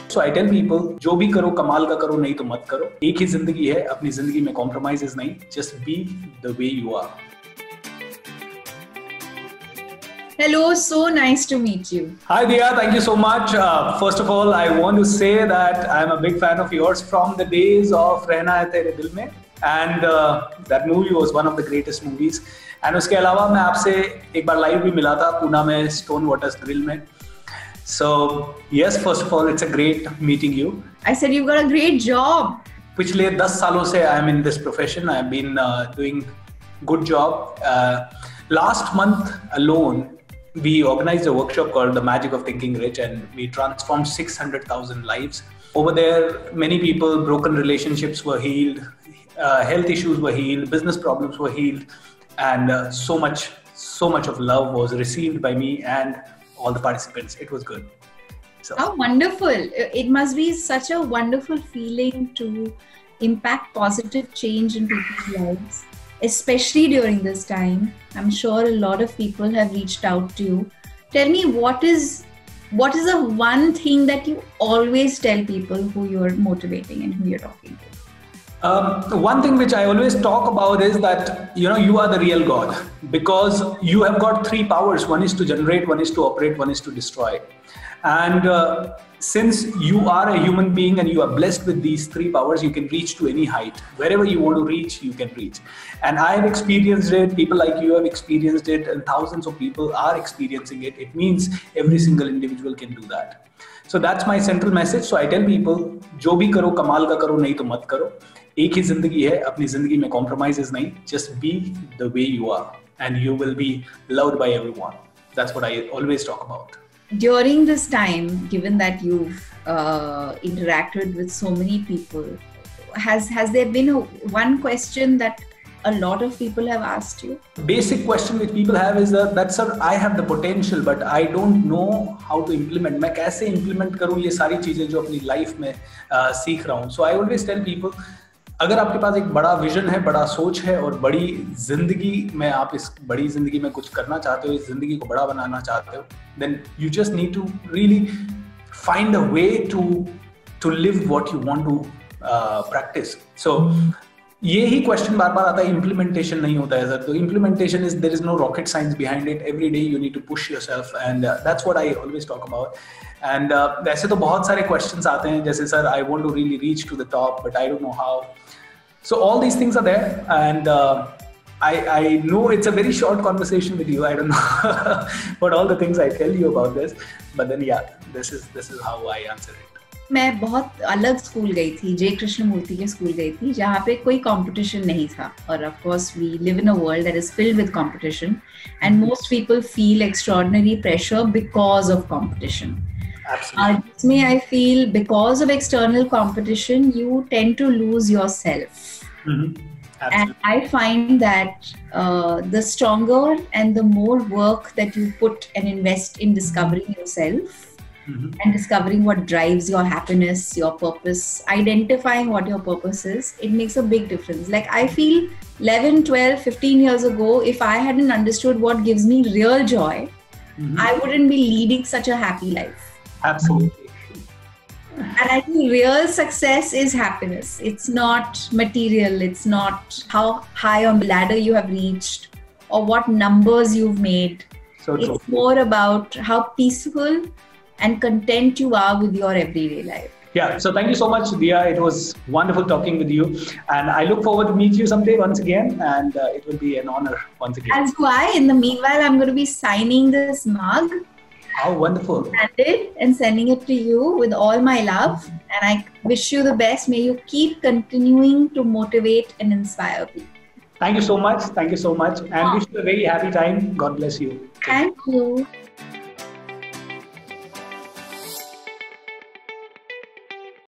So I tell people, जो भी करो कमाल का करो, नहीं तो मत करो. एक ही जिंदगी है, अपनी जिंदगी में compromises नहीं. Just be the way you are. Hello, so nice to meet you. Hi Diya, thank you so much. First of all, I want to say that I'm a big fan of yours from the days of Rehna Hai Tere Dil Mein, and that movie was one of the greatest movies. And उसके अलावा मैं आपसे एक बार live भी मिला था पूना में stone waters grill में. So yes, first of all, it's a great meeting you. I said you've got a great job. पिछले 10 सालों से I am in this profession. I have been doing good job. Last month alone, we organized a workshop called The Magic of Thinking Rich, and we transformed 600,000 lives. Over there, many people, broken relationships were healed, health issues were healed, business problems were healed, and so much of love was received by me and all the participants. It was good. So. How wonderful. It must be such a wonderful feeling to impact positive change in people's lives, especially during this time. I'm sure a lot of people have reached out to you. Tell me, what is the one thing that you always tell people who you're motivating and who you're talking to? One thing which I always talk about is that, you are the real God, because you have got 3 powers. One is to generate, one is to operate, one is to destroy. And since you are a human being and you are blessed with these 3 powers, you can reach to any height. Wherever you want to reach, you can reach. And I have experienced it, people like you have experienced it, and thousands of people are experiencing it. It means every single individual can do that. So that's my central message. So I tell people, जो भी करो कमाल का करो, नहीं तो मत करो. एक ही जिंदगी है, अपनी जिंदगी में compromises नहीं. Just be the way you are, and you will be loved by everyone. That's what I always talk about. During this time, given that you've interacted with so many people, has there been one question that a lot of people have asked you? Basic question which people have is that sir, I have the potential, but I don't know how to implement. मैं कैसे implement करूँ ये सारी चीजें जो अपनी life में सीख रहा हूँ. So I always tell people, अगर आपके पास एक बड़ा विजन है, बड़ा सोच है और बड़ी जिंदगी में आप इस बड़ी जिंदगी में कुछ करना चाहते हो, इस जिंदगी को बड़ा बनाना चाहते हो, then you just need to really find a way to live what you want to practice. So ये ही क्वेश्चन बार बार आता है, इम्प्लीमेंटेशन नहीं होता है सर. तो implementation is, there is no rocket science behind it. Every day you need to push yourself, and that's what I always talk about. And वैसे तो बहुत सारे क्वेश्चंस आते हैं, जैसे sir I want to really reach to the top but I don't know how. So all these things are there, and I know it's a very short conversation with you. I don't know what all the things I tell you about this, but then yeah, this is how I answer it. मैं बहुत अलग school गई थी, जय कृष्णमूर्ति के school गई थी, जहाँ पे कोई कंपटीशन नहीं था. और of course we live in a world that is filled with competition, and most people feel extraordinary pressure because of competition. जिसमें I feel because of external competition you tend to lose yourself. And I find that the stronger and the more work that you put and invest in discovering yourself, and discovering what drives your happiness, your purpose, identifying what your purpose is, it makes a big difference. Like I feel 11, 12, 15 years ago, if I hadn't understood what gives me real joy, I wouldn't be leading such a happy life. Absolutely. And I think real success is happiness. It's not material. It's not how high on the ladder you have reached or what numbers you've made. So true. It's more about how peaceful and content you are with your everyday life. Yeah, so thank you so much, Diya. It was wonderful talking with you, and I look forward to meet you someday once again, and it will be an honor once again. As do I. In the meanwhile, I'm going to be signing this mug. How wonderful. And sending it to you with all my love, and I wish you the best. May you keep continuing to motivate and inspire people. Thank you so much, and wish you a very happy time. God bless you. Thank you.